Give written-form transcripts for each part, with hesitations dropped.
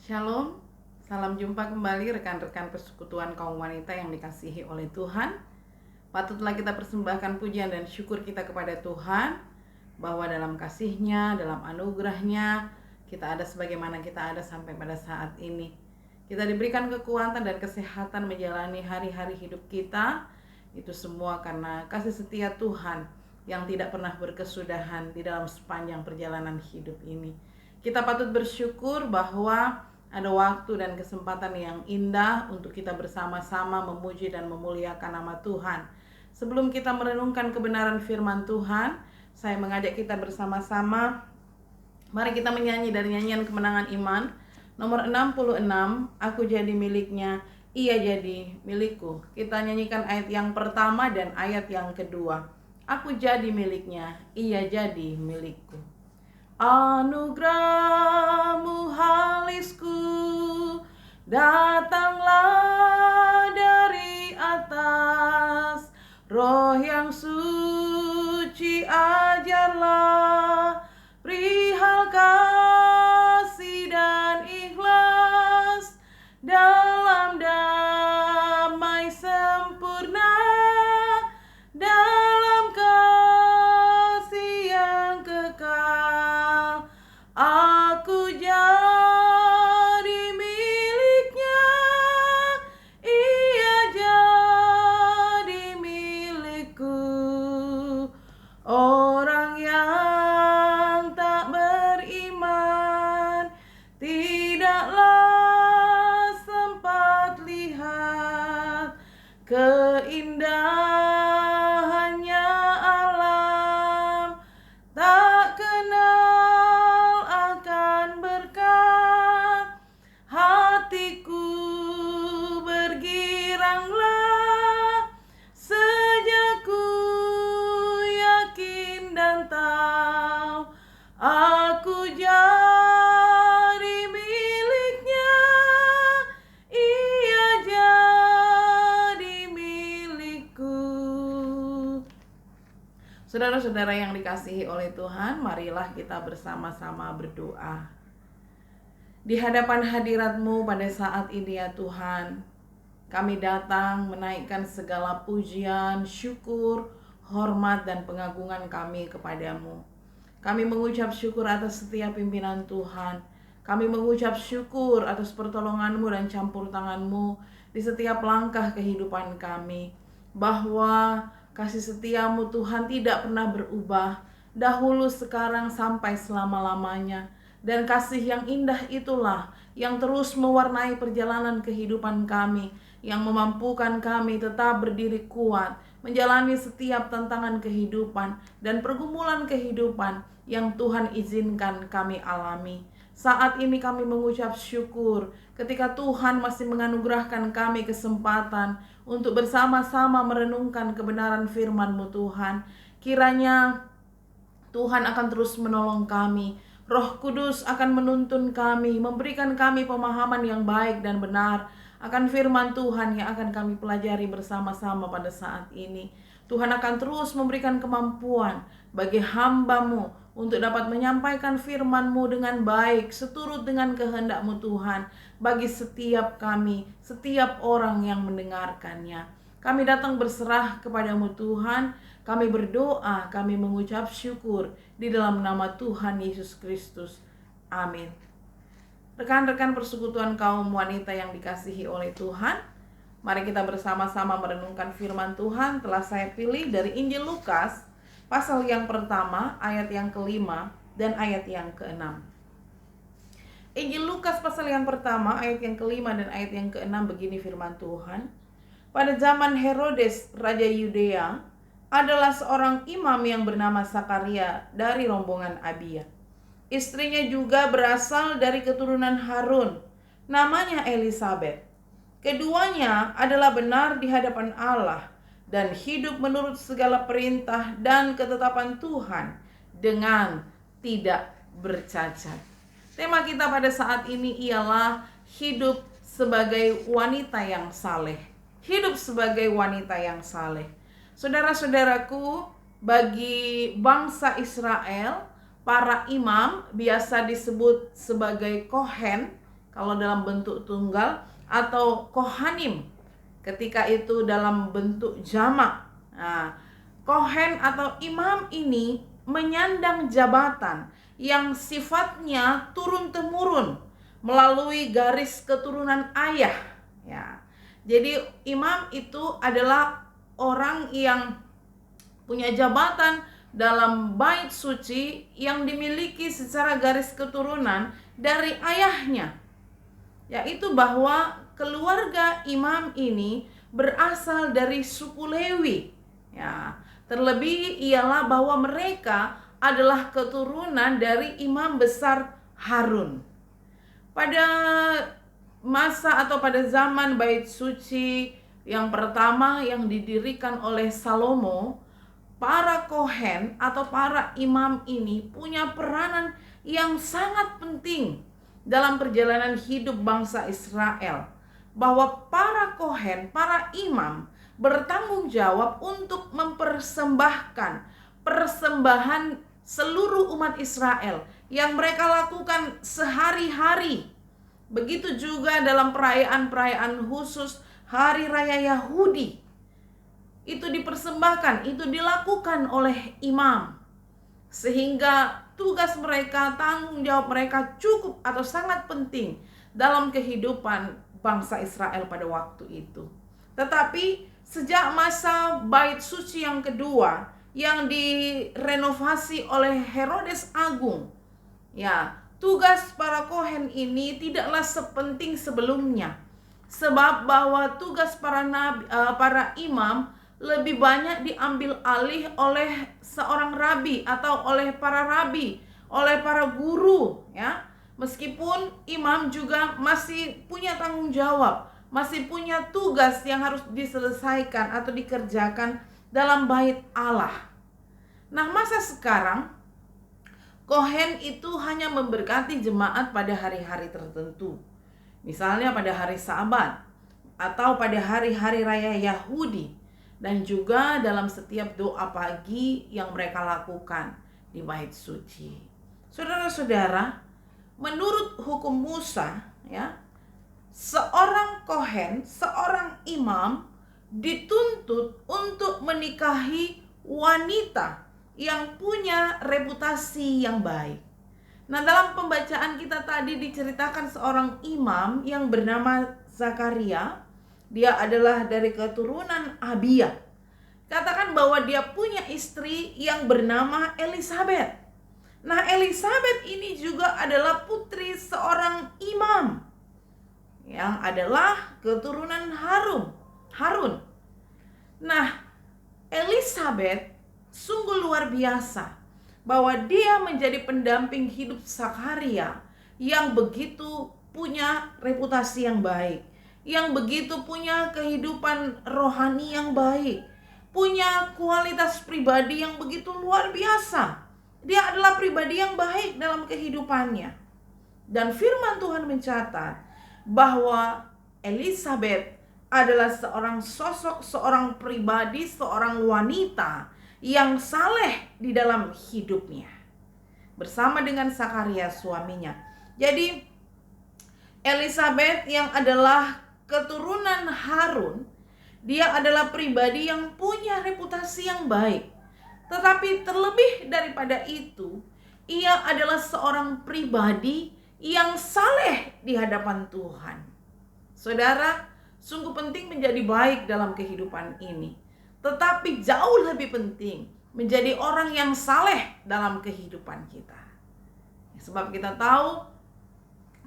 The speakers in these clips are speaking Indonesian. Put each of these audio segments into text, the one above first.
Shalom, salam jumpa kembali rekan-rekan persekutuan kaum wanita yang dikasihi oleh Tuhan. Patutlah kita persembahkan pujian dan syukur kita kepada Tuhan bahwa dalam kasih-Nya, dalam anugerah-Nya, kita ada sebagaimana kita ada sampai pada saat ini. Kita diberikan kekuatan dan kesehatan menjalani hari-hari hidup kita. Itu semua karena kasih setia Tuhan yang tidak pernah berkesudahan di dalam sepanjang perjalanan hidup ini. Kita patut bersyukur bahwa ada waktu dan kesempatan yang indah untuk kita bersama-sama memuji dan memuliakan nama Tuhan. Sebelum kita merenungkan kebenaran firman Tuhan, saya mengajak kita bersama-sama, mari kita menyanyi dari nyanyian kemenangan iman nomor 66, Aku jadi miliknya, ia jadi milikku. Kita nyanyikan ayat yang pertama dan ayat yang kedua. Aku jadi miliknya, ia jadi milikku. Anugerah-Mu halisku datanglah dari atas, Roh yang suci ajarlah perihal kasih dan ikhlas dalam damai sempurna, dalam kasih yang kekal. Aku jadi miliknya, ia jadi milikku. Orang yang tak beriman tidaklah sempat lihat keindahannya alam, tak kenal akan berkat. Hatiku bergiranglah sejak ku yakin dan tahu aku jadi miliknya, ia jadi milikku. Saudara-saudara yang dikasihi oleh Tuhan, marilah kita bersama-sama berdoa. Di hadapan hadirat-Mu pada saat ini ya Tuhan, kami datang menaikkan segala pujian, syukur, hormat, dan pengagungan kami kepadamu. Kami mengucap syukur atas setiap pimpinan Tuhan. Kami mengucap syukur atas pertolongan-Mu dan campur tangan-Mu di setiap langkah kehidupan kami. Bahwa kasih setia-Mu Tuhan tidak pernah berubah, dahulu, sekarang, sampai selama-lamanya. Dan kasih yang indah itulah yang terus mewarnai perjalanan kehidupan kami, yang memampukan kami tetap berdiri kuat, menjalani setiap tantangan kehidupan dan pergumulan kehidupan yang Tuhan izinkan kami alami. Saat ini kami mengucap syukur ketika Tuhan masih menganugerahkan kami kesempatan untuk bersama-sama merenungkan kebenaran firman-Mu Tuhan. Kiranya Tuhan akan terus menolong kami. Roh Kudus akan menuntun kami, memberikan kami pemahaman yang baik dan benar akan firman Tuhan yang akan kami pelajari bersama-sama pada saat ini. Tuhan akan terus memberikan kemampuan bagi hamba-Mu untuk dapat menyampaikan firman-Mu dengan baik, seturut dengan kehendak-Mu Tuhan, bagi setiap kami, setiap orang yang mendengarkannya. Kami datang berserah kepada-Mu Tuhan. Kami berdoa, kami mengucap syukur di dalam nama Tuhan Yesus Kristus. Amin. Rekan-rekan persekutuan kaum wanita yang dikasihi oleh Tuhan, mari kita bersama-sama merenungkan firman Tuhan. Telah saya pilih dari Injil Lukas, pasal yang pertama, ayat yang kelima, dan ayat yang keenam. Injil Lukas pasal yang pertama, ayat yang kelima dan ayat yang keenam, begini firman Tuhan. Pada zaman Herodes, Raja Yudea, adalah seorang imam yang bernama Sakaria dari rombongan Abia. Istrinya juga berasal dari keturunan Harun, namanya Elisabet. Keduanya adalah benar di hadapan Allah dan hidup menurut segala perintah dan ketetapan Tuhan dengan tidak bercacat. Tema kita pada saat ini ialah hidup sebagai wanita yang saleh. Hidup sebagai wanita yang saleh. Saudara-saudaraku, bagi bangsa Israel, para imam biasa disebut sebagai Kohen. kalau dalam bentuk tunggal, atau kohanim ketika itu dalam bentuk jamak. Nah, kohen atau imam ini menyandang jabatan yang sifatnya turun-temurun melalui garis keturunan ayah, ya. Jadi imam itu adalah orang yang punya jabatan dalam bait suci yang dimiliki secara garis keturunan dari ayahnya, yaitu bahwa keluarga imam ini berasal dari suku Lewi, ya. Terlebih ialah bahwa mereka adalah keturunan dari imam besar Harun. Pada masa atau pada zaman bait suci yang pertama yang didirikan oleh Salomo, para kohen atau para imam ini punya peranan yang sangat penting dalam perjalanan hidup bangsa Israel. Bahwa para kohen, para imam bertanggung jawab untuk mempersembahkan persembahan seluruh umat Israel yang mereka lakukan sehari-hari. Begitu juga dalam perayaan-perayaan khusus hari raya Yahudi. Itu dipersembahkan, itu dilakukan oleh imam. Sehingga tugas mereka, tanggung jawab mereka cukup atau sangat penting dalam kehidupan bangsa Israel pada waktu itu. Tetapi sejak masa bait suci yang kedua yang direnovasi oleh Herodes Agung, ya, tugas para kohen ini tidaklah sepenting sebelumnya. Sebab bahwa tugas para imam lebih banyak diambil alih oleh seorang rabi atau oleh para rabi, oleh para guru, ya. Meskipun imam juga masih punya tanggung jawab, masih punya tugas yang harus diselesaikan atau dikerjakan dalam bait Allah. Nah, masa sekarang kohen itu hanya memberkati jemaat pada hari-hari tertentu. Misalnya pada hari Sabat atau pada hari-hari raya Yahudi, dan juga dalam setiap doa pagi yang mereka lakukan di bait suci. Saudara-saudara, menurut hukum Musa, ya, seorang kohen, seorang imam dituntut untuk menikahi wanita yang punya reputasi yang baik. Nah, dalam pembacaan kita tadi diceritakan seorang imam yang bernama Zakaria. Dia adalah dari keturunan Abia. Katakan bahwa dia punya istri yang bernama Elisabet. Nah, Elisabet ini juga adalah putri seorang imam yang adalah keturunan Harun. Nah, Elisabet sungguh luar biasa bahwa dia menjadi pendamping hidup Zakaria yang begitu punya reputasi yang baik, yang begitu punya kehidupan rohani yang baik, punya kualitas pribadi yang begitu luar biasa. Dia adalah pribadi yang baik dalam kehidupannya. Dan firman Tuhan mencatat bahwa Elisabet adalah seorang sosok, seorang pribadi, seorang wanita yang saleh di dalam hidupnya bersama dengan Zakaria suaminya. Jadi Elisabet yang adalah keturunan Harun, dia adalah pribadi yang punya reputasi yang baik. Tetapi terlebih daripada itu, ia adalah seorang pribadi yang saleh di hadapan Tuhan. Saudara, sungguh penting menjadi baik dalam kehidupan ini. Tetapi jauh lebih penting menjadi orang yang saleh dalam kehidupan kita. Sebab kita tahu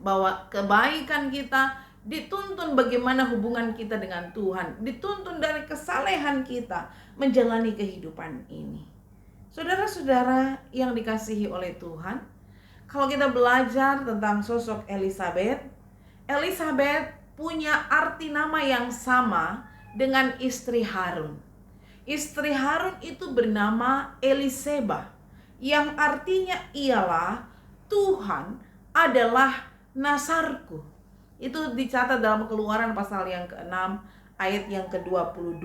bahwa kebaikan kita dituntun bagaimana hubungan kita dengan Tuhan, dituntun dari kesalehan kita menjalani kehidupan ini. Saudara-saudara yang dikasihi oleh Tuhan, kalau kita belajar tentang sosok Elisabet, Elisabet punya arti nama yang sama dengan istri Harun. Istri Harun itu bernama Eliseba, yang artinya ialah Tuhan adalah Nasarku. Itu dicatat dalam Keluaran pasal yang ke-6 ayat yang ke-22.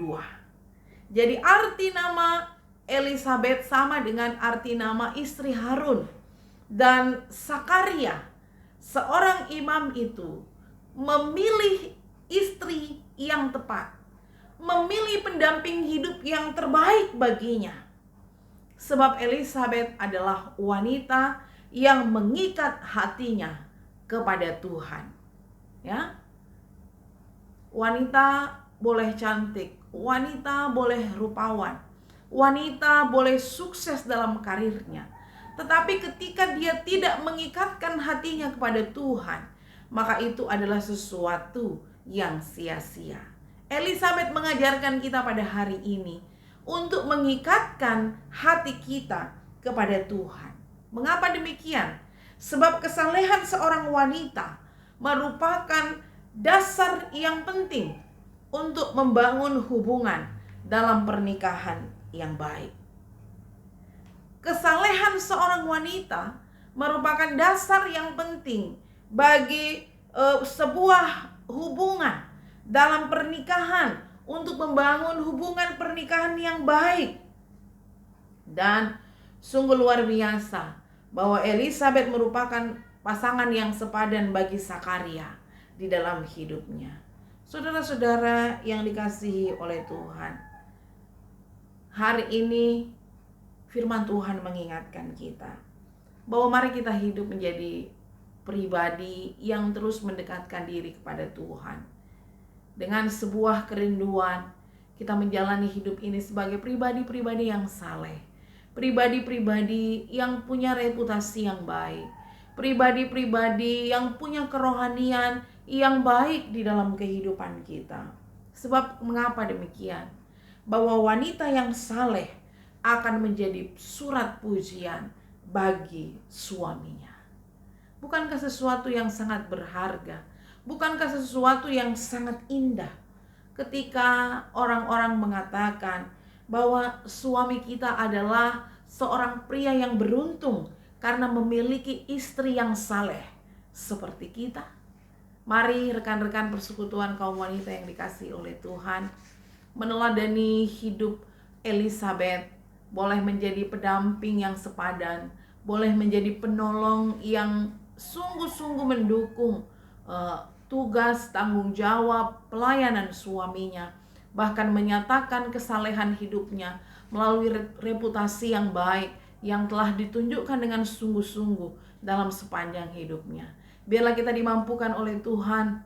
Jadi arti nama Elisabet sama dengan arti nama istri Harun. Dan Zakaria seorang imam itu memilih istri yang tepat, memilih pendamping hidup yang terbaik baginya. Sebab Elisabet adalah wanita yang mengikat hatinya kepada Tuhan. Ya. Wanita boleh cantik, wanita boleh rupawan, wanita boleh sukses dalam karirnya. Tetapi ketika dia tidak mengikatkan hatinya kepada Tuhan, maka itu adalah sesuatu yang sia-sia. Elisabet mengajarkan kita pada hari ini untuk mengikatkan hati kita kepada Tuhan. Mengapa demikian? Sebab kesalehan seorang wanita merupakan dasar yang penting untuk membangun hubungan dalam pernikahan yang baik. Kesalehan seorang wanita merupakan dasar yang penting bagi sebuah hubungan dalam pernikahan, untuk membangun hubungan pernikahan yang baik. Dan sungguh luar biasa bahwa Elisabet merupakan pasangan yang sepadan bagi Sakaria di dalam hidupnya. Saudara-saudara yang dikasihi oleh Tuhan, hari ini firman Tuhan mengingatkan kita bahwa mari kita hidup menjadi pribadi yang terus mendekatkan diri kepada Tuhan. Dengan sebuah kerinduan, kita menjalani hidup ini sebagai pribadi-pribadi yang saleh, pribadi-pribadi yang punya reputasi yang baik, pribadi-pribadi yang punya kerohanian yang baik di dalam kehidupan kita. Sebab mengapa demikian? Bahwa wanita yang saleh akan menjadi surat pujian bagi suaminya. Bukankah sesuatu yang sangat berharga? Bukankah sesuatu yang sangat indah ketika orang-orang mengatakan bahwa suami kita adalah seorang pria yang beruntung karena memiliki istri yang saleh seperti kita? Mari rekan-rekan persekutuan kaum wanita yang dikasihi oleh Tuhan, meneladani hidup Elisabet, boleh menjadi pendamping yang sepadan, boleh menjadi penolong yang sungguh-sungguh mendukung tugas, tanggung jawab, pelayanan suaminya, bahkan menyatakan kesalehan hidupnya melalui reputasi yang baik yang telah ditunjukkan dengan sungguh-sungguh dalam sepanjang hidupnya. Biarlah kita dimampukan oleh Tuhan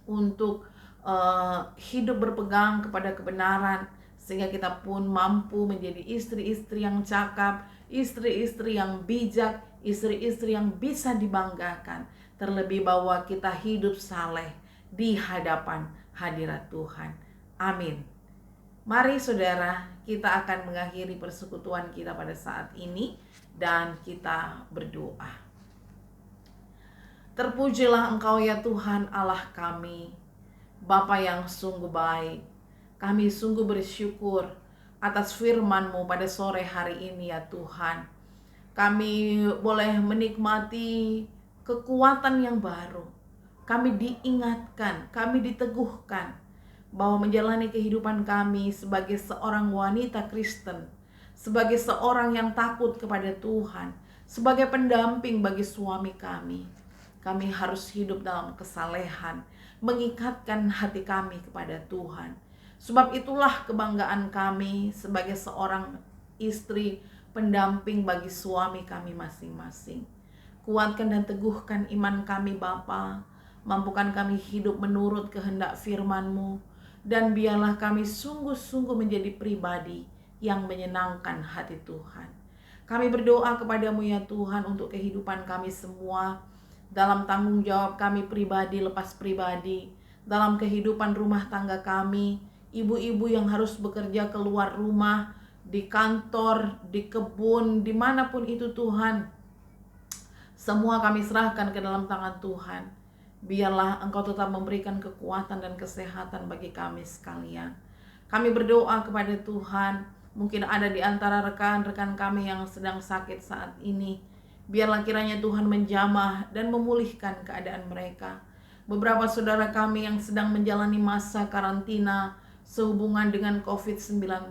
untuk hidup berpegang kepada kebenaran, sehingga kita pun mampu menjadi istri-istri yang cakap, istri-istri yang bijak, istri-istri yang bisa dibanggakan. Terlebih bahwa kita hidup saleh di hadapan hadirat Tuhan. Amin. Mari saudara, kita akan mengakhiri persekutuan kita pada saat ini dan kita berdoa. Terpujilah Engkau ya Tuhan Allah kami, Bapa yang sungguh baik. Kami sungguh bersyukur atas firman-Mu pada sore hari ini ya Tuhan. Kami boleh menikmati kekuatan yang baru. Kami diingatkan, kami diteguhkan bahwa menjalani kehidupan kami sebagai seorang wanita Kristen, sebagai seorang yang takut kepada Tuhan, sebagai pendamping bagi suami kami harus hidup dalam kesalehan, mengikatkan hati kami kepada Tuhan. Sebab itulah kebanggaan kami sebagai seorang istri pendamping bagi suami kami masing-masing. Kuatkan dan teguhkan iman kami Bapa, mampukan kami hidup menurut kehendak firman-Mu, dan biarlah kami sungguh-sungguh menjadi pribadi yang menyenangkan hati Tuhan. Kami berdoa kepadamu ya Tuhan untuk kehidupan kami semua, dalam tanggung jawab kami pribadi lepas pribadi, dalam kehidupan rumah tangga kami, ibu-ibu yang harus bekerja keluar rumah, di kantor, di kebun, dimanapun itu Tuhan. Semua kami serahkan ke dalam tangan Tuhan. Biarlah Engkau tetap memberikan kekuatan dan kesehatan bagi kami sekalian. Kami berdoa kepada Tuhan, mungkin ada di antara rekan-rekan kami yang sedang sakit saat ini. Biarlah kiranya Tuhan menjamah dan memulihkan keadaan mereka. Beberapa saudara kami yang sedang menjalani masa karantina sehubungan dengan COVID-19.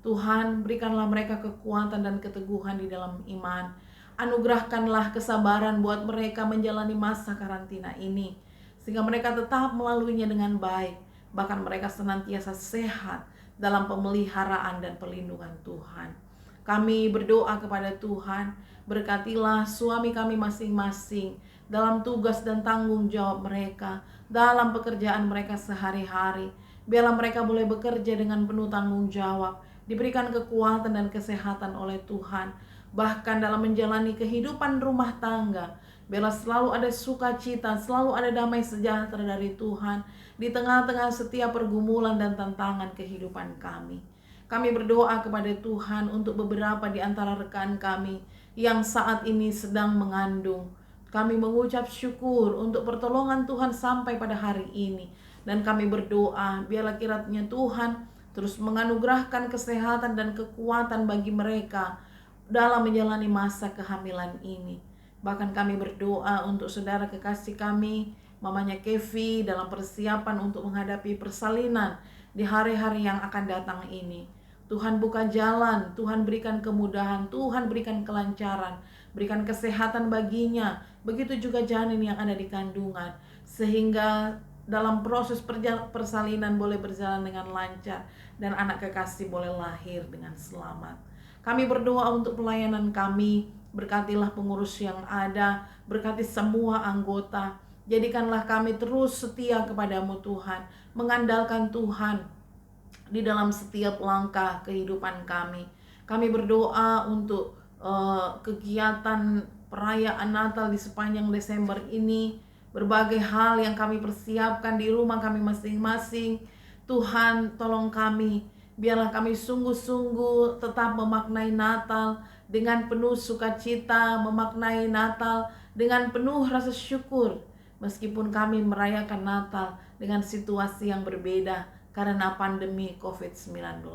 Tuhan, berikanlah mereka kekuatan dan keteguhan di dalam iman, Anugerahkanlah kesabaran buat mereka menjalani masa karantina ini, sehingga mereka tetap melaluinya dengan baik. Bahkan mereka senantiasa sehat dalam pemeliharaan dan perlindungan Tuhan. Kami berdoa kepada Tuhan, berkatilah suami kami masing-masing dalam tugas dan tanggung jawab mereka, dalam pekerjaan mereka sehari-hari. Biarlah mereka boleh bekerja dengan penuh tanggung jawab, diberikan kekuatan dan kesehatan oleh Tuhan. Bahkan dalam menjalani kehidupan rumah tangga, biarlah selalu ada sukacita, selalu ada damai sejahtera dari Tuhan di tengah-tengah setiap pergumulan dan tantangan kehidupan kami. Kami berdoa kepada Tuhan untuk beberapa di antara rekan kami yang saat ini sedang mengandung. Kami mengucap syukur untuk pertolongan Tuhan sampai pada hari ini. Dan kami berdoa biarlah kiranya Tuhan terus menganugerahkan kesehatan dan kekuatan bagi mereka dalam menjalani masa kehamilan ini. Bahkan kami berdoa untuk saudara kekasih kami, mamanya Kevi, dalam persiapan untuk menghadapi persalinan di hari-hari yang akan datang ini. Tuhan buka jalan, Tuhan berikan kemudahan, Tuhan berikan kelancaran, berikan kesehatan baginya. Begitu juga janin yang ada di kandungan, sehingga dalam proses persalinan boleh berjalan dengan lancar dan anak kekasih boleh lahir dengan selamat. Kami berdoa untuk pelayanan kami, berkatilah pengurus yang ada, berkati semua anggota. Jadikanlah kami terus setia kepadamu Tuhan, mengandalkan Tuhan di dalam setiap langkah kehidupan kami. Kami berdoa untuk kegiatan perayaan Natal di sepanjang Desember ini, berbagai hal yang kami persiapkan di rumah kami masing-masing. Tuhan, tolong kami, biarlah kami sungguh-sungguh tetap memaknai Natal dengan penuh sukacita, memaknai Natal dengan penuh rasa syukur, meskipun kami merayakan Natal dengan situasi yang berbeda karena pandemi COVID-19.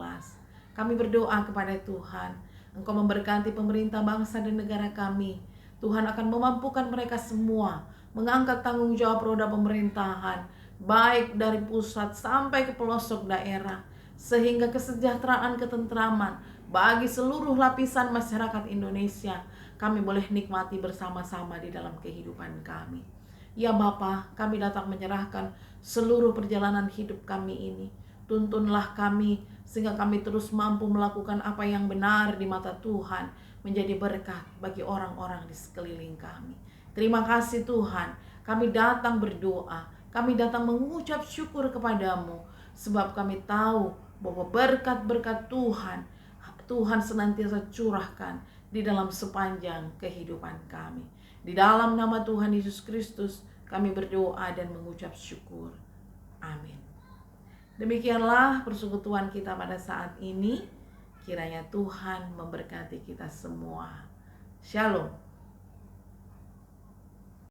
Kami berdoa kepada Tuhan, Engkau memberkati pemerintah bangsa dan negara kami. Tuhan akan memampukan mereka semua mengangkat tanggung jawab roda pemerintahan, baik dari pusat sampai ke pelosok daerah, sehingga kesejahteraan, ketentraman bagi seluruh lapisan masyarakat Indonesia kami boleh nikmati bersama-sama di dalam kehidupan kami. Ya Bapa, kami datang menyerahkan seluruh perjalanan hidup kami ini. Tuntunlah kami sehingga kami terus mampu melakukan apa yang benar di mata Tuhan, menjadi berkat bagi orang-orang di sekeliling kami. Terima kasih Tuhan, kami datang berdoa, kami datang mengucap syukur kepadamu, sebab kami tahu bahwa berkat-berkat Tuhan senantiasa curahkan di dalam sepanjang kehidupan kami. Di dalam nama Tuhan Yesus Kristus kami berdoa dan mengucap syukur. Amin. Demikianlah persekutuan kita pada saat ini. Kiranya Tuhan memberkati kita semua. Shalom.